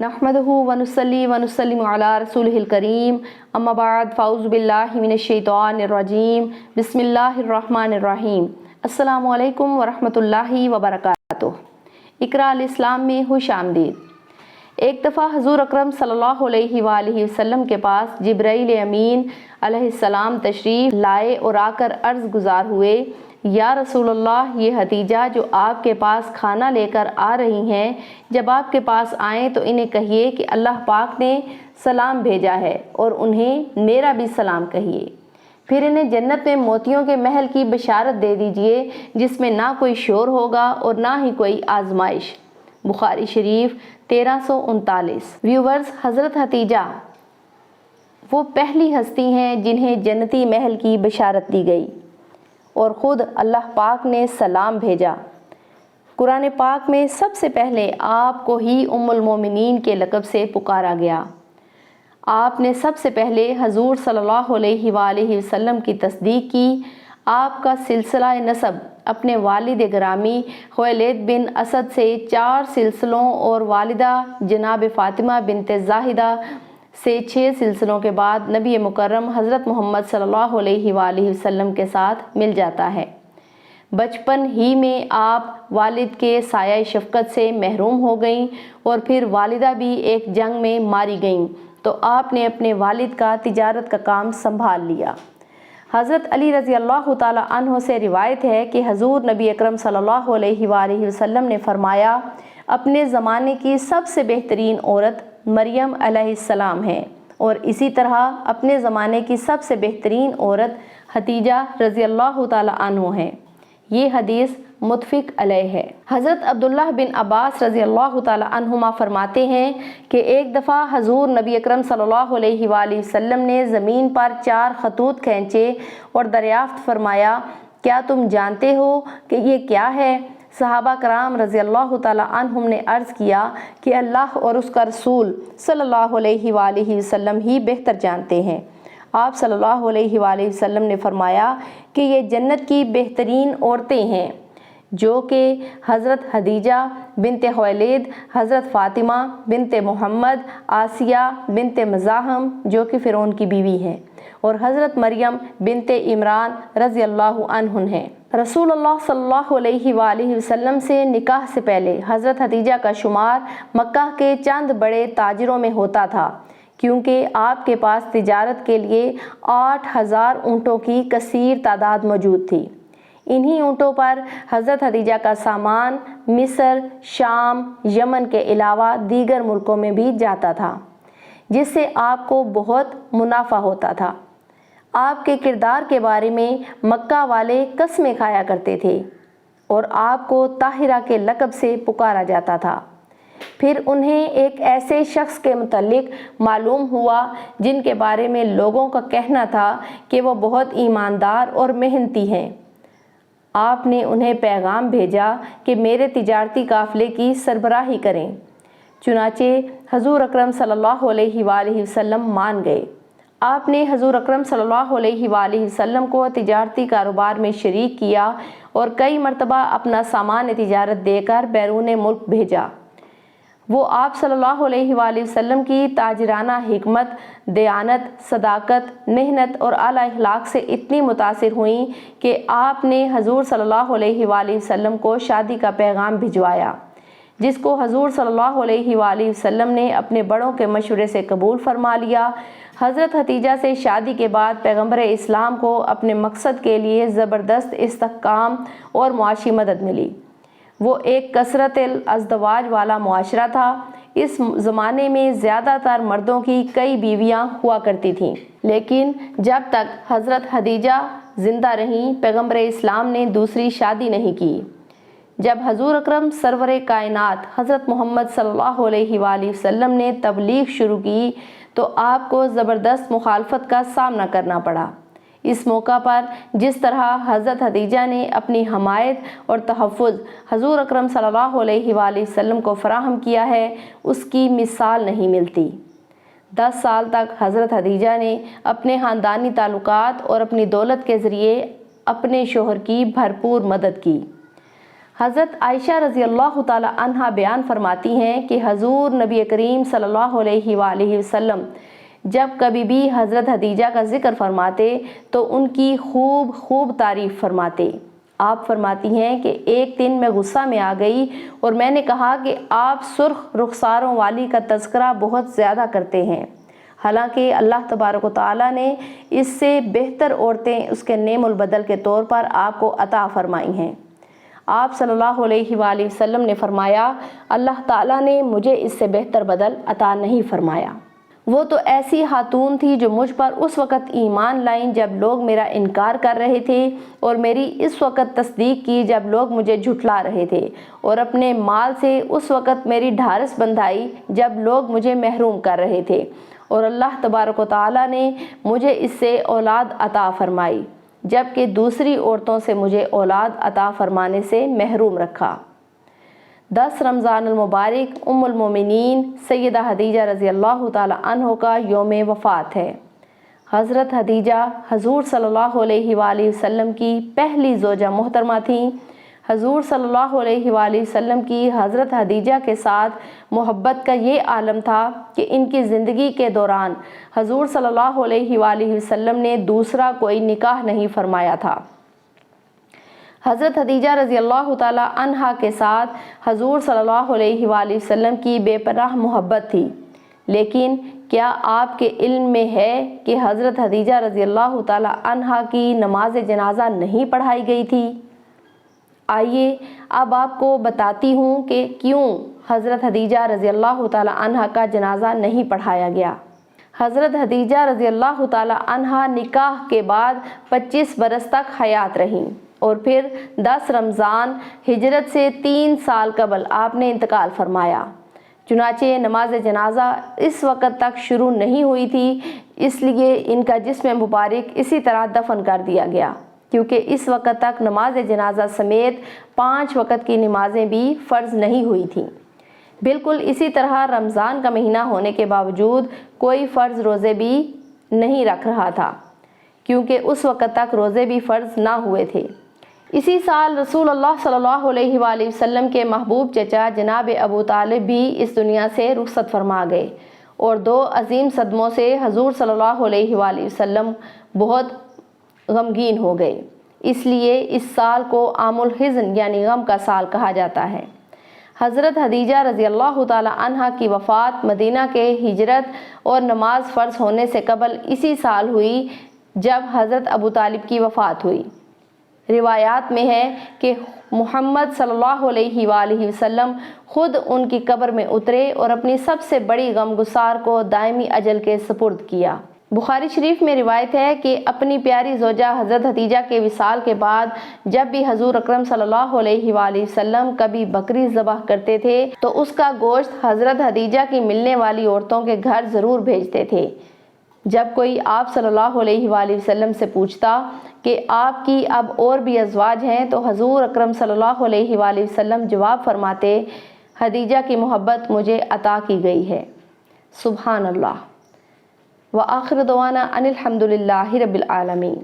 नहमदहु व नुसल्ली व नुसल्लिमु अला रसूलिहिल करीम अम्मा बाद फ़ाउज़ु बिल्लाहि मिनश शैतानिर रजीम बिस्मिल्लाहिर रहमानिर रहीम अस्सलामु अलैकुम व रहमतुल्लाहि व बरकातुहू। इक़रा अल इस्लाम में खुश आमदीद। एक दफ़ा हुज़ूर अकरम सल्लल्लाहु अलैहि वसल्लम के पास जिब्राईल अमीन अलैहिस्सलाम तशरीफ़ लाए और आकर अर्ज़ गुज़ार हुए, या रसूलल्लाह, ये हतीजा जो आपके पास खाना लेकर आ रही हैं, जब आपके पास आएँ तो इन्हें कहिए कि अल्लाह पाक ने सलाम भेजा है और उन्हें मेरा भी सलाम कहिए। फिर इन्हें जन्नत में मोतियों के महल की बशारत दे दीजिए, जिसमें ना कोई शोर होगा और ना ही कोई आजमाइश। बुखारी शरीफ 1339। व्यूवर्स, हज़रत हतीजा वो पहली हस्ती हैं जिन्हें जन्नती महल की बशारत दी गई और ख़ुद अल्लाह पाक ने सलाम भेजा। कुरान पाक में सबसे पहले आपको ही उम्मुल मोमिनीन के लक़ब से पुकारा गया। आपने सबसे पहले हजूर सल्लल्लाहु अलैहि वसल्लम की तस्दीक की। आपका सिलसिला नसब अपने वालिद गिरामी खुवैलिद बिन असद से 4 सिलसिलों और वालिदा जनाब फ़ातिमा बिनते ज़ाहिदा से 6 सिलसिलों के बाद नबी मुकर्रम हज़रत मोहम्मद सल्लल्लाहु अलैहि वसल्लम के साथ मिल जाता है। बचपन ही में आप वालिद के साया शफ़क़त से महरूम हो गईं और फिर वालिदा भी एक जंग में मारी गईं, तो आपने अपने वालिद का तिजारत का काम संभाल लिया। हज़रत अली रज़ी अल्लाह ताला अन्हो से रिवायत है कि हजूर नबी अकरम सल्लल्लाहु अलैहि वसल्लम ने फरमाया, अपने ज़माने की सबसे बेहतरीन औरत मरियम अलैहिस्सलाम है और इसी तरह अपने ज़माने की सबसे बेहतरीन औरत हतीजा रज़ी अल्लाह ताला अन्हो है। ये हदीस मुत्फ़िक़ अलैह है। हज़रत अब्दुल्लाह बिन अब्बास रज़ी अल्लाह ताला अन्हुमा फरमाते हैं कि एक दफ़ा हजूर नबी अकरम सल्लल्लाहु अलैहि वसल्लम ने ज़मीन पर 4 खतूत खींचे और दरियाफ़्त फरमाया, क्या तुम जानते हो कि ये क्या है? सहाबा कराम रज़ी अल्लाह ताला अन्हुम ने अर्ज़ किया कि अल्लाह और उसका रसूल सल्लल्लाहु अलैहि वसल्लम ही बेहतर जानते हैं। आप सल्लल्लाहु अलैहि वसल्लम ने फरमाया कि ये जन्नत की बेहतरीन औरतें हैं, जो कि हज़रत हदीजा बिनते खुवैलिद, हज़रत फ़ातिमा बिनते मोहम्मद, आसिया बिनते मज़ाहम जो कि फ़िरौन की बीवी हैं, और हज़रत मरियम बिनते इमरान रज़ी अल्लाहु अन्हुन हैं। रसूलुल्लाह सल्लल्लाहु अलैहि वसल्लम से निकाह से पहले हज़रत हदीजा का शुमार मक्का के चंद बड़े ताजिरों में होता था, क्योंकि आपके पास तिजारत के लिए 8000 ऊँटों की कसीर तादाद मौजूद थी। इन्हीं ऊँटों पर हज़रत हदीजा का सामान मिस्र, शाम, यमन के अलावा दीगर मुल्कों में भी जाता था, जिससे आपको बहुत मुनाफा होता था। आपके किरदार के बारे में मक्का वाले कसमें खाया करते थे और आपको ताहिरा के लक़ब से पुकारा जाता था। फिर उन्हें एक ऐसे शख्स के मुतल्लिक मालूम हुआ जिनके बारे में लोगों का कहना था कि वो बहुत ईमानदार और मेहनती हैं। आपने उन्हें पैगाम भेजा कि मेरे तिजारती काफ़िले की सरबराही करें। चुनाचे हजूर अकरम सल्लल्लाहु अलैहि वसल्लम मान गए। आपने हजूर अकरम सल्लल्लाहु अलैहि वसल्लम को तिजारती कारोबार में शरीक किया और कई मरतबा अपना सामान तिजारत देकर बैरून मुल्क भेजा। वो आप सल्लल्लाहु अलैहि वसल्लम की ताजराना हिकमत, दयानत, सदाकत, मेहनत और आला अखलाक से इतनी मुतासिर हुई कि आपने हजूर सल्लल्लाहु अलैहि वसल्लम को शादी का पैगाम भिजवाया, जिसको हजूर सल्लल्लाहु अलैहि वसल्लम ने अपने बड़ों के मशवरे से कबूल फरमा लिया। हज़रत हतीजा से शादी के बाद पैगम्बर इस्लाम को अपने मकसद के लिए ज़बरदस्त इस्तेहकाम और मुआशी मदद मिली। वो एक कसरतल अज़दवाज वाला मुआशरा था। इस ज़माने में ज़्यादातर मर्दों की कई बीवियां हुआ करती थीं, लेकिन जब तक हज़रत हदीजा ज़िंदा रहीं, पैगम्बर इस्लाम ने दूसरी शादी नहीं की। जब हजूर अकरम सरवर कायनात हज़रत मोहम्मद सल्लल्लाहु अलैहि वसल्लम ने तबलीग शुरू की, तो आपको ज़बरदस्त मुखालफत का सामना करना पड़ा। इस मौका पर जिस तरह हज़रत हदीजा ने अपनी हमायत और तहफ़्फ़ुज़ हजूर अकरम सल्लल्लाहु अलैहि वसल्लम को फ़राहम किया है, उसकी मिसाल नहीं मिलती। 10 साल तक हज़रत हदीजा ने अपने ख़ानदानी ताल्लुकात और अपनी दौलत के ज़रिए अपने शोहर की भरपूर मदद की। حضرت عائشہ رضی اللہ تعالی عنہا بیان فرماتی ہیں کہ حضور نبی کریم صلی اللہ علیہ وآلہ وسلم جب کبھی بھی حضرت خدیجہ کا ذکر فرماتے تو ان کی خوب تعریف فرماتے۔ آپ فرماتی ہیں کہ ایک دن میں غصہ میں آ گئی اور میں نے کہا کہ آپ سرخ رخساروں والی کا تذکرہ بہت زیادہ کرتے ہیں، حالانکہ اللہ تبارک و تعالیٰ نے اس سے بہتر عورتیں اس کے نعم البدل کے طور پر آپ کو عطا فرمائی ہیں۔ آپ صلی اللہ علیہ وآلہ وسلم نے فرمایا، اللہ تعالیٰ نے مجھے اس سے بہتر بدل عطا نہیں فرمایا۔ وہ تو ایسی خاتون تھی جو مجھ پر اس وقت ایمان لائیں جب لوگ میرا انکار کر رہے تھے، اور میری اس وقت تصدیق کی جب لوگ مجھے جھٹلا رہے تھے، اور اپنے مال سے اس وقت میری ڈھارس بندھائی جب لوگ مجھے محروم کر رہے تھے، اور اللہ تبارک و تعالیٰ نے مجھے اس سے اولاد عطا فرمائی جبکہ دوسری عورتوں سے مجھے اولاد عطا فرمانے سے محروم رکھا۔ 10 رمضان المبارک ام المومنین سیدہ خدیجہ رضی اللہ تعالی عنہ کا یوم وفات ہے۔ حضرت خدیجہ حضور صلی اللہ علیہ وآلہ وسلم کی پہلی زوجہ محترمہ تھیں۔ حضور صلی اللہ علیہ وآلہ وسلم کی حضرت خدیجہ کے ساتھ محبت کا یہ عالم تھا کہ ان کی زندگی کے دوران حضور صلی اللہ علیہ وآلہ وسلم نے دوسرا کوئی نکاح نہیں فرمایا تھا۔ حضرت خدیجہ رضی اللہ تعالی عنہا کے ساتھ حضور صلی اللہ علیہ وآلہ وسلم کی بے پناہ محبت تھی، لیکن کیا آپ کے علم میں ہے کہ حضرت خدیجہ رضی اللہ تعالی عنہا کی نماز جنازہ نہیں پڑھائی گئی تھی؟ آئیے اب آپ کو بتاتی ہوں کہ کیوں حضرت خدیجہ رضی اللہ تعالی عنہا کا جنازہ نہیں پڑھایا گیا۔ حضرت خدیجہ رضی اللہ تعالی عنہا نکاح کے بعد 25 برس تک حیات رہیں، اور پھر 10 رمضان ہجرت سے 3 سال قبل آپ نے انتقال فرمایا۔ چنانچہ نماز جنازہ اس وقت تک شروع نہیں ہوئی تھی، اس لیے ان کا جسم مبارک اسی طرح دفن کر دیا گیا، کیونکہ اس وقت تک نماز جنازہ سمیت 5 وقت کی نمازیں بھی فرض نہیں ہوئی تھیں۔ بالکل اسی طرح رمضان کا مہینہ ہونے کے باوجود کوئی فرض روزے بھی نہیں رکھ رہا تھا، کیونکہ اس وقت تک روزے بھی فرض نہ ہوئے تھے۔ اسی سال رسول اللہ صلی اللہ علیہ وآلہ وسلم کے محبوب چچا جناب ابو طالب بھی اس دنیا سے رخصت فرما گئے، اور 2 عظیم صدموں سے حضور صلی اللہ علیہ وآلہ وسلم بہت غمگین ہو گئے، اس لیے اس سال کو عام الحزن یعنی غم کا سال کہا جاتا ہے۔ حضرت خدیجہ رضی اللہ تعالی عنہا کی وفات مدینہ کے ہجرت اور نماز فرض ہونے سے قبل اسی سال ہوئی جب حضرت ابو طالب کی وفات ہوئی۔ روایات میں ہے کہ محمد صلی اللہ علیہ وآلہ وسلم خود ان کی قبر میں اترے اور اپنی سب سے بڑی غمگسار کو دائمی اجل کے سپرد کیا۔ بخاری شریف میں روایت ہے کہ اپنی پیاری زوجہ حضرت خدیجہ کے وصال کے بعد جب بھی حضور اکرم صلی اللہ علیہ وآلہ وسلم کبھی بکری ذبح کرتے تھے تو اس کا گوشت حضرت خدیجہ کی ملنے والی عورتوں کے گھر ضرور بھیجتے تھے۔ جب کوئی آپ صلی اللہ علیہ وآلہ وسلم سے پوچھتا کہ آپ کی اب اور بھی ازواج ہیں تو حضور اکرم صلی اللہ علیہ وآلہ وسلم جواب فرماتے، خدیجہ کی محبت مجھے عطا کی گئی ہے۔ سبحان اللہ۔ وآخر دعوانا ان الحمد للہ رب العالمین۔